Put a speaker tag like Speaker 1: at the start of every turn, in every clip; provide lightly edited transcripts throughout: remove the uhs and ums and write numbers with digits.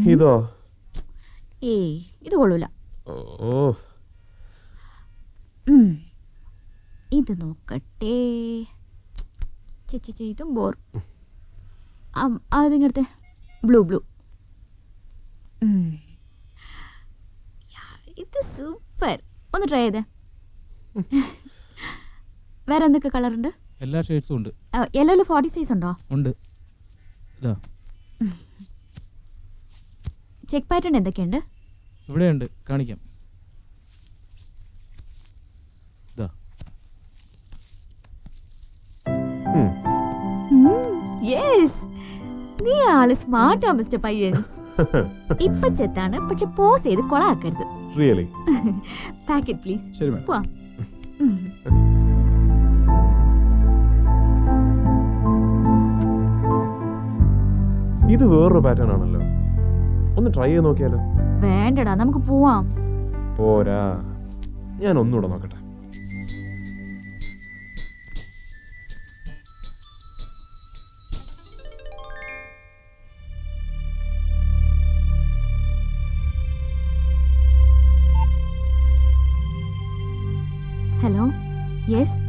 Speaker 1: ഇതോ?
Speaker 2: ഏയ് ഇത് കൊള്ളൂല.
Speaker 1: ഓ,
Speaker 2: ഇത് നോക്കട്ടെ. ചേച്ചി ഇതും ബോർ. അതിങ്ങടുത്തെ ബ്ലൂ. ഇത് സൂപ്പർ. ഒന്ന് ട്രൈ ചെയ്തേ. വേറെ എന്തൊക്കെ കളറുണ്ട്?
Speaker 3: എല്ലാ ഷെയ്ഡ്സും ഉണ്ട്.
Speaker 2: യെല്ലോയിൽ 40 സൈസ് ഉണ്ടോ?
Speaker 3: ഉണ്ട്. ഇതാ
Speaker 2: ചെക്ക് പാറ്റേൺ എന്തൊക്കെയുണ്ട്?
Speaker 3: ഇവിടെയുണ്ട്, കാണിക്കാം. ഇതാ.
Speaker 2: യെസ്, നീ ആള് സ്മാർട്ടാ മിസ്റ്റർ പയ്യൻസ്. ഇപ്പൊ ചെത്താണ്, പക്ഷെ പോസ് ചെയ്ത് കൊളാക്കരുത്.
Speaker 1: റിയലി?
Speaker 2: Packet please.
Speaker 1: ശരി മാം.
Speaker 2: പോവാം.
Speaker 1: ഇത് വേറൊരു പാറ്റേൺ ആണല്ലോ. ഒന്ന് ട്രൈ ചെയ്ത് നോക്കിയാലോ?
Speaker 2: വേണ്ടടാ, നമുക്ക് പോവാം.
Speaker 1: പോരാ, ഞാൻ ഒന്നുകൂടെ നോക്കട്ടെ.
Speaker 2: Hello. Yes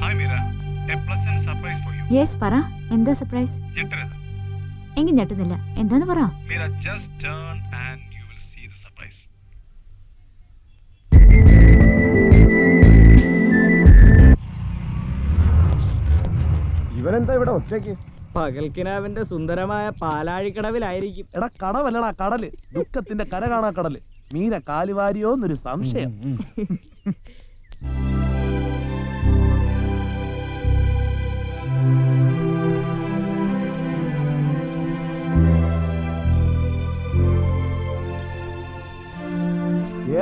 Speaker 4: hi Meera, a pleasant surprise for you.
Speaker 2: Yes, പറ. എന്താ സർപ്രൈസ്?
Speaker 4: ഞെട്ടരുത്
Speaker 2: എങ്കിൽ ഞെട്ടുന്നില്ല. എന്താന്ന് പറ.
Speaker 4: Meera, just turn and you will see the surprise.
Speaker 5: ഇവനെന്താ ഇവിടെ ഒറ്റയ്ക്ക്?
Speaker 6: പകൽക്കിനാവിന്റെ സുന്ദരമായ പാലാഴിക്കടവിലായിരിക്കും.
Speaker 7: എടാ കടവല്ലടാ കടല്, ദുഃഖത്തിന്റെ കര കാണാ കടല്. മീന കാലുവാരിയോന്നൊരു സംശയം.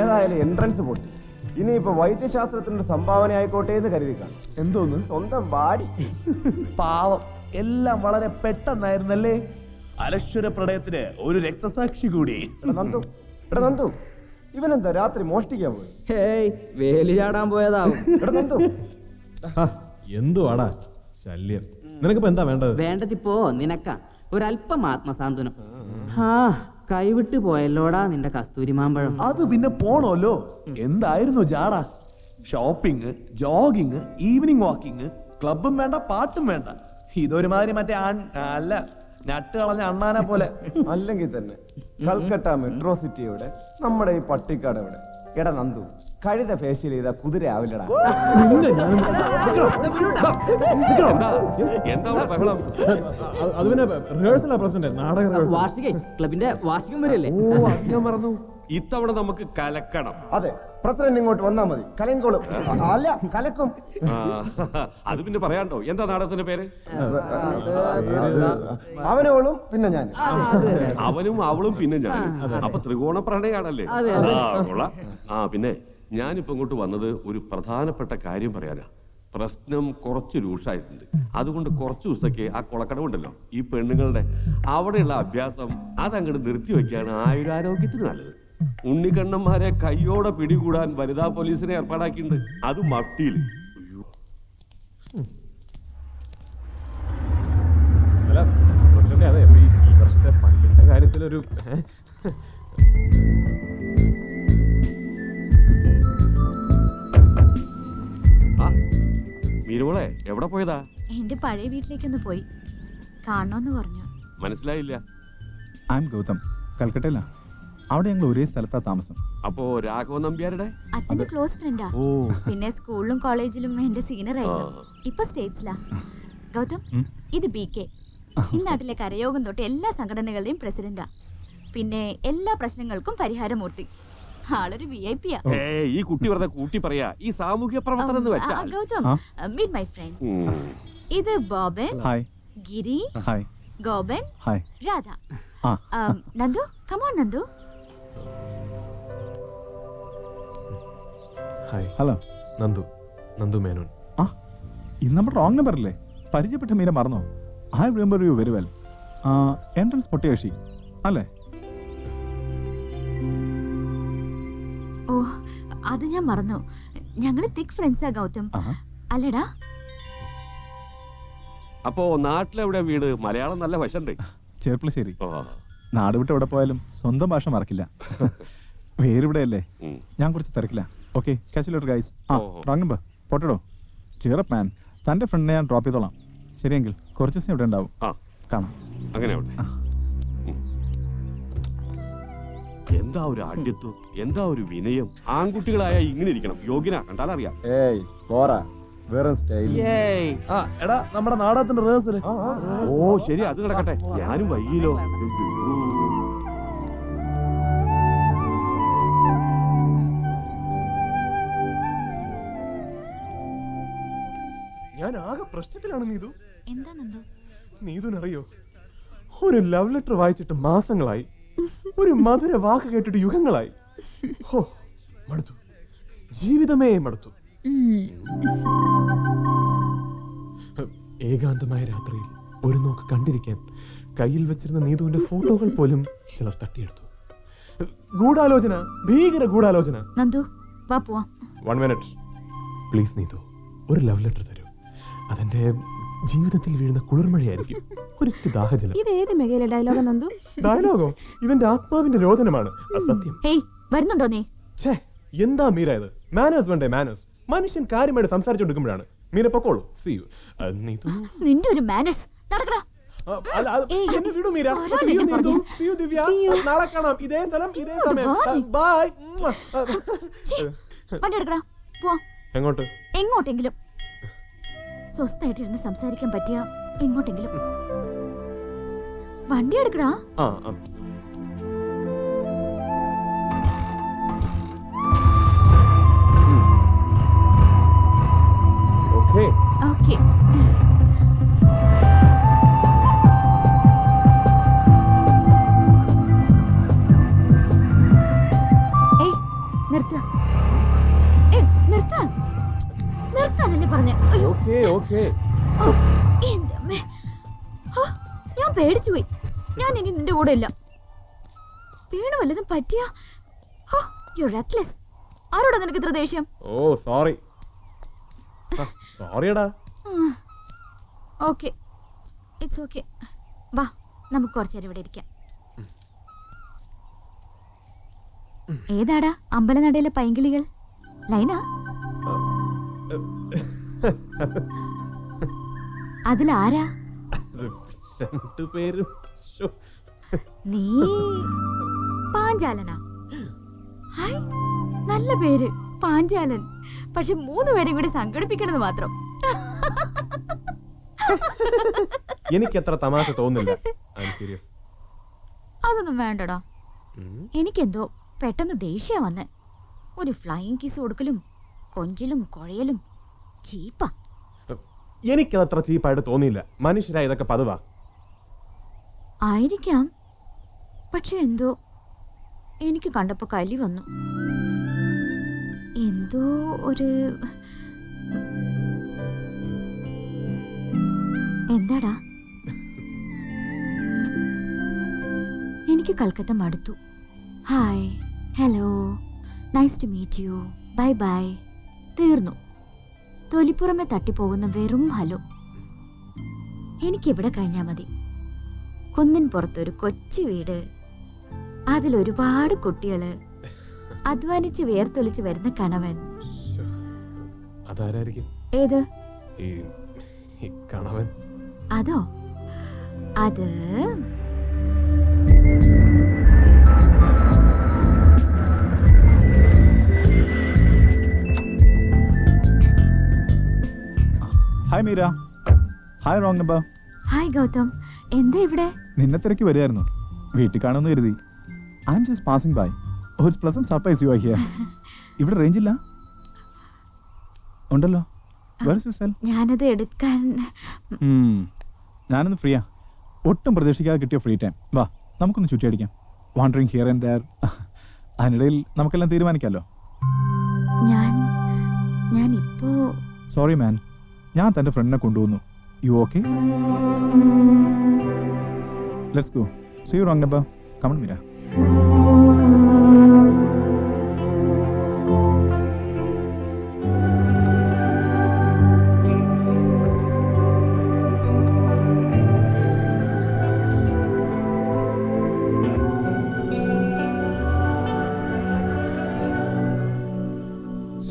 Speaker 5: ഏതായാലും എൻട്രൻസ് പൊട്ടി. ഇനിയിപ്പോ വൈദ്യശാസ്ത്രത്തിന്റെ സംഭാവന ആയിക്കോട്ടെ എന്ന് കരുതി കാണും.
Speaker 7: എന്തോന്ന്?
Speaker 5: സ്വന്തം ബാഡി.
Speaker 7: പാവം, എല്ലാം വളരെ പെട്ടെന്നായിരുന്നല്ലേ. അലശ്വര പ്രണയത്തിന് ഒരു രക്തസാക്ഷി കൂടി.
Speaker 5: എടാ നന്ദു, ഇവനെന്താ രാത്രി മോഷ്ടിക്കാൻ പോയി?
Speaker 6: ഹേയ്, വേലി ചാടാൻ പോയതാവും.
Speaker 5: എടാ നന്ദു,
Speaker 1: എന്തുവാടാ ശല്യം? നിനക്കിപ്പോ എന്താ വേണ്ടത്?
Speaker 6: വേണ്ടതിപ്പോ നിനക്കാ ഒരല്പം ആത്മസാന്ത്വനം. കൈവിട്ട് പോയല്ലോടാ നിന്റെ കസ്തൂരി മാമ്പഴം.
Speaker 7: അത് പിന്നെ പോണോല്ലോ. എന്തായിരുന്നു ജാടാ? ഷോപ്പിംഗ്, ജോഗിങ്, ഈവനിങ് വാക്കിംഗ്, ക്ലബും വേണ്ട, പാട്ടും വേണ്ട. ഇതൊരുമാതിരി മറ്റേ അല്ല, നട്ട് കളഞ്ഞ അണ്ണാനെ പോലെ.
Speaker 5: അല്ലെങ്കിൽ തന്നെ കൽക്കട്ട മെട്രോ സിറ്റി എവിടെ, നമ്മുടെ ഈ പട്ടിക്കാട് എവിടെ? എടാ നന്ദു, കഴുത ഫേഷ്യൽ ചെയ്ത കുതിര ആവില്ലടാ.
Speaker 1: അത് പിന്നെ റിഹേഴ്സലാ പ്രസിഡന്റ്, നാടക റിഹേഴ്സൽ.
Speaker 6: വാർഷികേ, ക്ലബിന്റെ വാർഷികം വരെയല്ലേ?
Speaker 7: ഞാൻ മറന്നു.
Speaker 8: ഇത്തവണ നമുക്ക് കലക്കണം.
Speaker 5: അതെ, പ്രസിഡന്റ് ഇങ്ങോട്ട് വന്നാ മതി, കലങ്കോളും. അല്ല, കലക്കും.
Speaker 8: അത് പിന്നെ പറയാണ്ടോ? എന്താ നാടകത്തിന്റെ പേര്?
Speaker 5: അവനോളും പിന്നെ ഞാൻ.
Speaker 8: അവനും അവളും പിന്നെ ഞാൻ. അപ്പൊ ത്രികോണ പ്രണയാണല്ലേ? പിന്നെ ഞാനിപ്പോ ഇങ്ങോട്ട് വന്നത് ഒരു പ്രധാനപ്പെട്ട കാര്യം പറയാനാ. പ്രശ്നം കുറച്ച് രൂക്ഷായിട്ടുണ്ട്. അതുകൊണ്ട് കുറച്ച് ദിവസത്തേക്ക് ആ കൊളക്കടവുണ്ടല്ലോ, ഈ പെണ്ണുങ്ങളുടെ അവിടെയുള്ള അഭ്യാസം അതങ്ങോട്ട് നിർത്തി വെക്കാണ് ആയുരാരോഗ്യത്തിന് നല്ലത്. ഉണ്ണിക്കണ്ണന്മാരെ കയ്യോടെ പിടികൂടാൻ വനിതാ പോലീസിനെ ഏർപ്പാടാക്കിയിട്ടുണ്ട്, അത് മഫ്റ്റിയിൽ.
Speaker 1: അല്ല പ്രസിഡന്റ്, അതെ ഈ വർഷത്തെ ഫണ്ടിന്റെ കാര്യത്തിലൊരു
Speaker 8: മീനുമോളെ എവിടെ പോയതാ?
Speaker 2: എന്റെ പഴയ വീട്ടിലേക്കൊന്ന് പോയി. കാണണമെന്ന് പറഞ്ഞു.
Speaker 8: മനസ്സിലായില്ല.
Speaker 9: ഐ എം ഗൗതം, കൽക്കട്ടയിലാ. അവിടെ ഞങ്ങൾ ഒരേ സ്ഥലത്താ താമസം.
Speaker 8: അപ്പോ രാഘവൻ നമ്പ്യാരുടെ
Speaker 2: അച്ഛന്റെ ക്ലോസ് ഫ്രണ്ടാ. പിന്നെ സ്കൂളിലും കോളേജിലും എന്റെ സീനിയർ ആയിരുന്നു. ഇപ്പൊ സ്റ്റേറ്റ്സിലാ. ഗൗതം, ഇത് BK. ഈ നാട്ടിലെ കരയോഗം തൊട്ട് എല്ലാ സംഘടനകളുടെയും പ്രസിഡന്റാ. പിന്നെ എല്ലാ പ്രശ്നങ്ങൾക്കും പരിഹാരമൂർത്തി. ആളൊരു VIP യാ.
Speaker 8: ഈ കുട്ടി വെറുതെ കൂട്ടി പറയാ. ഈ സാമൂഹ്യ പ്രവർത്തനം എന്ന് വെച്ചാൽ
Speaker 2: ഗൗതം, മീറ്റ് മൈ ഫ്രണ്ട്സ്. ഇത് Boban,
Speaker 9: hi.
Speaker 2: Giri,
Speaker 9: hi.
Speaker 2: Gopan,
Speaker 9: hi.
Speaker 2: Radha. Nandu, come on Nandu.
Speaker 1: Hi.
Speaker 9: Hello.
Speaker 1: Nandu Menon.
Speaker 9: ഇത് നമ്മുടെ റോങ് നമ്പർ അല്ലേ? പരിചയപ്പെട്ട മീര മറന്നോ? I remember you very well. Entrance പൊട്ടിയ കക്ഷി അല്ലേ?
Speaker 2: ഓ, അത് ഞാൻ മറന്നു. ഞങ്ങള് തിക് ഫ്രണ്ട്സാ ഗൗതം, അല്ലടാ?
Speaker 8: അപ്പോ നാട്ടിലെവിടെ വീട്? മലയാളം നല്ല വശണ്ടേ?
Speaker 9: ചെർപ്പളശ്ശേരി. നാട് വിട്ട് എവിടെ പോയാലും സ്വന്തം ഭാഷ മറക്കില്ല. വേരിവിടെയല്ലേ, ഞാൻ കുറച്ച് തിരക്കില്ല. Okay, catch later guys. ആ റോങ് നമ്പർ പോട്ടോ. ചിയറപ്പ് മാൻ. തൻ്റെ ഫ്രണ്ടിനെ ഞാൻ ഡ്രോപ്പ് ചെയ്തോളാം. ശരിയെങ്കിൽ കുറച്ച് ദിവസം ഇവിടെ ഉണ്ടാവും. കാണാം.
Speaker 8: അങ്ങനെ എന്താ ഒരു ആഢ്യത്വം, എന്താ ഒരു വിനയം. ആൺകുട്ടികളായ ഇങ്ങനെ ഇരിക്കണം. യോഗ്യന കണ്ടാലറിയാം.
Speaker 5: ഏയ് പോരാ, വെറും സ്റ്റൈൽ.
Speaker 7: എടാ നമ്മുടെ നാടകത്തിന്റെ റിഹേഴ്സൽ.
Speaker 8: ഓ ശരി, അത് കിടക്കട്ടെ. ഞാനും വൈകിയല്ലോ.
Speaker 1: ഞാൻ ആകെ പ്രശ്നത്തിലാണ് നീതു.
Speaker 2: എന്താ നന്ദു?
Speaker 1: നീതുനറിയോ, ഒരു ലവ് ലെറ്റർ വായിച്ചിട്ട് മാസങ്ങളായി, ഒരു മധുര വാക്ക് കേട്ടിട്ട് യുഗങ്ങളായി. ഹോ, മടുത്തു, ജീവിതമേ മടുത്തു. ഏകാന്തമായ രാത്രിയിൽ ഒരു നോക്ക് കണ്ടിരിക്കാൻ കയ്യിൽ വെച്ചിരുന്ന നീതുവിന്റെ ഫോട്ടോകൾ പോലും ചിലർ തട്ടിയെടുത്തു. ഗൂഢാലോചന, ഭീകര ഗൂഢാലോചന.
Speaker 2: നന്ദു വാ പോവാം.
Speaker 1: 1 മിനിറ്റ് പ്ലീസ് നീതു, ഒരു ലവ് ലെറ്റർ തരൂ. അതെന്റെ ജീവിതത്തിൽ വീഴുന്ന കുളിർമഴയായിരിക്കും. ഒരിക്കൽ ദാഹജലം.
Speaker 10: ഇത് ഏത് മെഗയിലെ ഡയലോഗാ നന്ദു?
Speaker 1: ഡയലോഗോ? ഇതെന്റെ ആത്മാവിന്റെ രോദനമാണ്. സത്യം.
Speaker 2: ഹേയ്, വരുന്നുണ്ടോ നീ?
Speaker 1: ഛേ, എന്താ മീര ഇത്? മാനേഴ്സ് വേണ്ടേ മാനേഴ്സ്? മനുഷ്യൻ കാര്യമായിട്ട് സംസാരിച്ചുകൊടുക്കുമ്പോഴാണ്. മീര പൊക്കോളൂ. See you.
Speaker 2: നിന്റെ ഒരു മാനേഴ്സ്. നടക്കടാ.
Speaker 1: എന്നെ വിടൂ Meera. See you, Neethu. See you, ദിവ്യ. നാളെ കാണാം. ഇതേ സ്ഥലം, ഇതേ സമയം. ബൈ.
Speaker 2: വണ്ടി എടുക്കടാ, പോവാം.
Speaker 1: എങ്ങോട്ട്?
Speaker 2: എങ്ങോട്ടെങ്കിലും. സ്വസ്ഥായിട്ടിരുന്ന് സംസാരിക്കാൻ പറ്റിയ എങ്ങോട്ടെങ്കിലും. വണ്ടി എടുക്കടാ.
Speaker 1: ഓക്കേ.
Speaker 2: ഓക്കേ. ഏയ് നിർത്ത. നിർത്താൻ. നിർത്താനല്ലേ പറഞ്ഞേ?
Speaker 1: Okay okay.
Speaker 2: എന്റെ അമ്മേ, ഞാൻ പേടിച്ചുപോയി. ഞാൻ ഇനി നിന്റെ കൂടെ ഇല്ല. വീണ് വല്ലതും പറ്റിയ റെക്ലെസ്. ആരോടാ നിനക്ക് ഇത്ര ദേഷ്യം?
Speaker 1: ഓ സോറി. സോറിയടാ.
Speaker 2: Okay, it's okay. വാ, നമുക്ക് കുറച്ചേരം ഇവിടെ ഇരിക്കാം. ഏതാടാ അമ്പലനടയിലെ പൈങ്കിളികൾ? ലൈനാ? അതിലാരാ?
Speaker 1: രണ്ടുപേരും.
Speaker 2: നീ പാഞ്ചാലനാ? ഹായ്, നല്ല പേര് പാഞ്ചാലൻ. പക്ഷെ 3 പേരും കൂടി സംഘടിപ്പിക്കണത് മാത്രം.
Speaker 1: എനിക്കത്ര തമാശ തോന്നില്ല. സീരിയസ്.
Speaker 2: അതൊന്നും വേണ്ടടാ. എനിക്കെന്തോ പെട്ടെന്ന് ദേഷ്യ വന്നേ. ഒരു ഫ്ലൈയിങ് കിസ് കൊടുക്കലും കൊഞ്ചിലും കുഴയലും ചീപ്പാ.
Speaker 1: എനിക്കതത്ര ചീപ്പായിട്ട് തോന്നിയില്ല. മനുഷ്യരായ ഇതൊക്കെ പതിവാ.
Speaker 2: ആയിരിക്കാം. പക്ഷെ എന്തോ എനിക്ക് കണ്ടപ്പോ കലി വന്നു. എന്തോ ഒരു എന്താടാ? എനിക്ക് കൽക്കത്ത മടുത്തു. Hi, hello, nice to meet you, bye bye, തീർന്നു. തൊലിപ്പുറമെ തട്ടിപ്പോകുന്ന വെറും ഹലോ. എനിക്കിവിടെ കഴിഞ്ഞാൽ മതി. കുന്നിൻ പുറത്തൊരു കൊച്ചു വീട്, അതിലൊരുപാട് കുട്ടികള്, അധ്വാനിച്ച് വേർത്തൊലിച്ച് വരുന്ന കണവൻ.
Speaker 1: അതാരായിരിക്കും?
Speaker 2: ഏത്?
Speaker 1: ഈ കണവൻ.
Speaker 2: അതോ? അത്
Speaker 9: hi Meera. Hi wrong number.
Speaker 2: Hi Gautam, എന്താ ഇവിടെ?
Speaker 9: നിന്നെ തിരക്കി വരികയായിരുന്നു. വീട്ടിൽ കാണുമെന്ന് കരുതി. I'm just passing by. ഒരു pleasant surprise you are here. ഇവിടെ റേഞ്ച് ഇല്ല? ഉണ്ടല്ലോ. Where is your cell?
Speaker 2: ഞാനത് എടുക്കാൻ.
Speaker 9: ഞാനൊന്ന് ഫ്രീയാ. ഒട്ടും പ്രതീക്ഷിക്കാതെ കിട്ടിയ ഫ്രീ ടൈം. വാ, നമുക്കൊന്ന് ചുറ്റിയടിക്കാം. Wandering here and there. അതിനിടയിൽ നമുക്കെല്ലാം തീരുമാനിക്കാമല്ലോ.
Speaker 2: ഞാൻ ഇപ്പോ.
Speaker 9: സോറി മാൻ, ഞാൻ തൻ്റെ ഫ്രണ്ടിനെ കൊണ്ടുവന്നു. You okay? Let's go. See you wrong number. Come on Meera.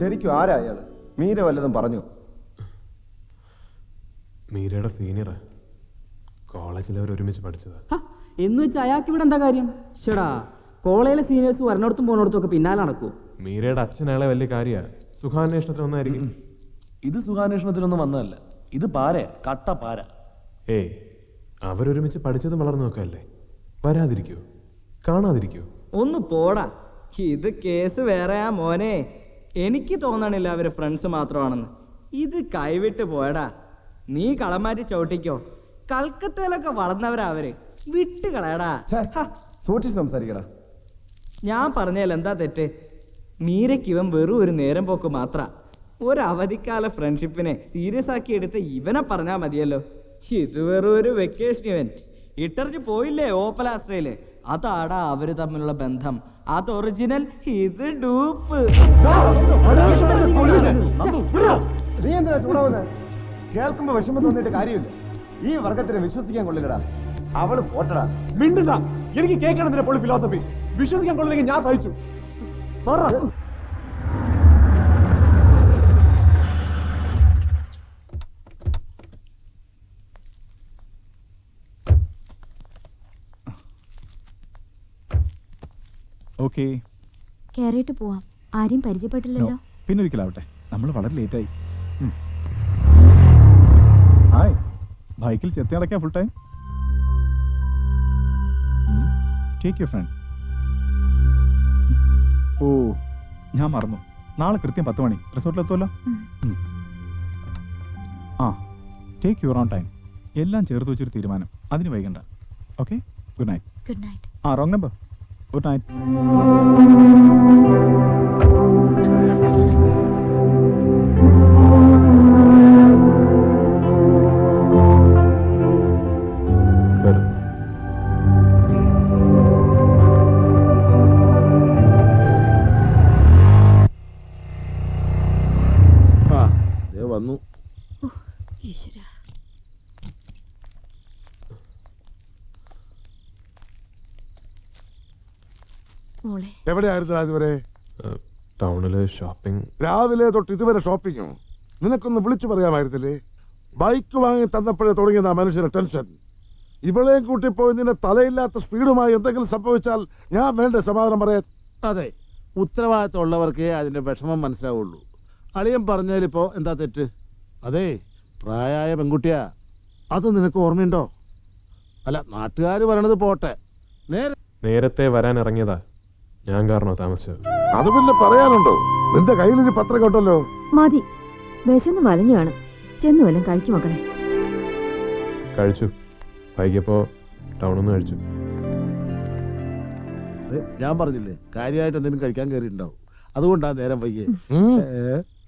Speaker 5: ശരിക്കും ആരാ അയാള്? മീര വല്ലതും പറഞ്ഞു?
Speaker 1: മീരയുടെ സീനിയറാ, കോളേജിൽ അവർ ഒരുമിച്ച് പഠിച്ചതാ.
Speaker 6: എന്ന് വെച്ചാൽ അയാൾക്ക് ഇവിടെ എന്താ കാര്യം? ഷടാ, കോളേജിലെ സീനിയേഴ്സ് വരണോടത്തും പോണോടത്തും ഒക്കെ പിന്നാലെ നടക്കുമോ?
Speaker 1: മീരയുടെ അച്ഛൻ അയാളെ വലിയ കാര്യമാണ്, സുഖാന്വേഷണത്തിന് ഒന്നായിരിക്കും.
Speaker 7: ഇത് സുഖാന്വേഷണത്തിനൊന്നും വന്നതല്ല, ഇത് പാര, കട്ട പാര.
Speaker 1: ഏയ്, അവരൊരുമിച്ച് പഠിച്ചത് വളർന്നു നോക്കല്ലേ, വരാതിരിക്കോ, കാണാതിരിക്കോ?
Speaker 6: ഒന്ന് പോടാ, ഇത് കേസ് വേറെയാ മോനെ. എനിക്ക് തോന്നണില്ല അവര് ഫ്രണ്ട്സ് മാത്രമാണെന്ന്. ഇത് കൈവിട്ട് പോയടാ. നീ കളമാറ്റി ചവിട്ടിക്കോ. കൽക്കത്തയിലൊക്കെ വളർന്നവരാ അവര്, വിട്ട് കളയടാ.
Speaker 5: സൂക്ഷിച്ച് സംസാരിക്കടാ.
Speaker 6: ഞാൻ പറഞ്ഞാൽ എന്താ തെറ്റ്? മീരയ്ക്ക് ഇവൻ വെറും ഒരു നേരം പോക്ക് മാത്ര. ഒരു അവധിക്കാല ഫ്രണ്ട്ഷിപ്പിനെ സീരിയസ് ആക്കി എടുത്ത് ഇവനെ പറഞ്ഞാൽ മതിയല്ലോ. ഇത് വെറും ഒരു വെക്കേഷൻ ഇവന്റ്. ഇട്ടറിച്ച് പോയില്ലേ ഓപ്പലാസ്ട്രയില്, അതാടാ അവര് തമ്മിലുള്ള ബന്ധം. അത് ഒറിജിനൽ, ഇത് ഡൂപ്പ്.
Speaker 5: നീ എന്തിനാ ചൂടാവുന്നത്? കേൾക്കുമ്പോ വിഷമം തോന്നിയിട്ട് കാര്യമില്ല. ഈ വർഗത്തിനെ വിശ്വസിക്കാൻ കൊള്ളില്ലടാ. അവള് പോട്ടടാ.
Speaker 1: മിണ്ടില്ല, എനിക്ക് കേൾക്കണം പൊളി ഫിലോസഫി. വിശ്വസിക്കാൻ കൊള്ളില്ലെങ്കിൽ ഞാൻ സഹിച്ചു.
Speaker 9: ഓക്കെ,
Speaker 2: കയറിയിട്ട് പോവാം. ആരെയും പരിചയപ്പെട്ടില്ലല്ലോ.
Speaker 9: പിന്നെ ഒരിക്കലാവട്ടെ, നമ്മൾ വളരെ ലേറ്റായി. ഹായ്, ബൈക്കിൽ ചെത്തി അടയ്ക്കാം full time. Take your friend. ഓ, ഞാൻ മറന്നു, നാളെ കൃത്യം 10 മണി റിസോർട്ടിലെത്തുമല്ലോ. ആ, ടേക്ക് യുവർ ഓൺ ടൈം. എല്ലാം ചേർത്ത് വെച്ചൊരു തീരുമാനം, അതിന് വൈകണ്ട. Okay, good night.
Speaker 2: Good night.
Speaker 9: ആ, റോങ് നമ്പർ. Good night.
Speaker 10: വന്നു. എവിടെയായിരുന്നു അതുവരെ?
Speaker 1: ടൗണില് ഷോപ്പിംഗ്.
Speaker 10: രാവിലെ തൊട്ട് ഇതുവരെ ഷോപ്പിങ്ങോ? നിനക്കൊന്ന് വിളിച്ചു പറയാമായിരുന്നില്ലേ? ബൈക്ക് വാങ്ങി തന്നപ്പോഴേ തുടങ്ങിയതാ മനുഷ്യന്റെ ടെൻഷൻ. ഇവളെയും കൂട്ടിപ്പോയി നിന്റെ തലയില്ലാത്ത സ്പീഡുമായി എന്തെങ്കിലും സംഭവിച്ചാൽ ഞാൻ വേണ്ട സമാധാനം പറയാൻ.
Speaker 11: അതെ, ഉത്തരവാദിത്തം ഉള്ളവർക്കേ അതിന്റെ വിഷമം മനസ്സിലാവുള്ളൂ. അളിയൻ പറഞ്ഞതിലിപ്പോ എന്താ തെറ്റ്? അതെ, പ്രായമായ പെൺകുട്ടിയാ. അത് നിനക്ക് ഓർമ്മയുണ്ടോ? അല്ല, നാട്ടുകാർ പറയണത് പോട്ടെ,
Speaker 1: നേരത്തെ വരാൻ ഇറങ്ങിയതാ ഞാൻ, കാരണോ താമസിച്ചത്?
Speaker 10: അത് പിന്നെ പറയാനുണ്ടോ? നിന്റെ കയ്യിലൊരു പത്രം കേട്ടല്ലോ.
Speaker 12: മതി, വിശന്ന് വലഞ്ഞു കാണും. ചെന്നു വല്ലതും കഴിക്കും മക്കളെ.
Speaker 1: കഴിച്ചു, വൈകിയപ്പോ ടൗണിന്ന് കഴിച്ചു.
Speaker 11: ഞാൻ പറഞ്ഞില്ലേ, കാര്യമായിട്ട് എന്തെങ്കിലും കഴിക്കാൻ കയറിയിട്ടുണ്ടാവും, അതുകൊണ്ടാ നേരം വൈകിയേ.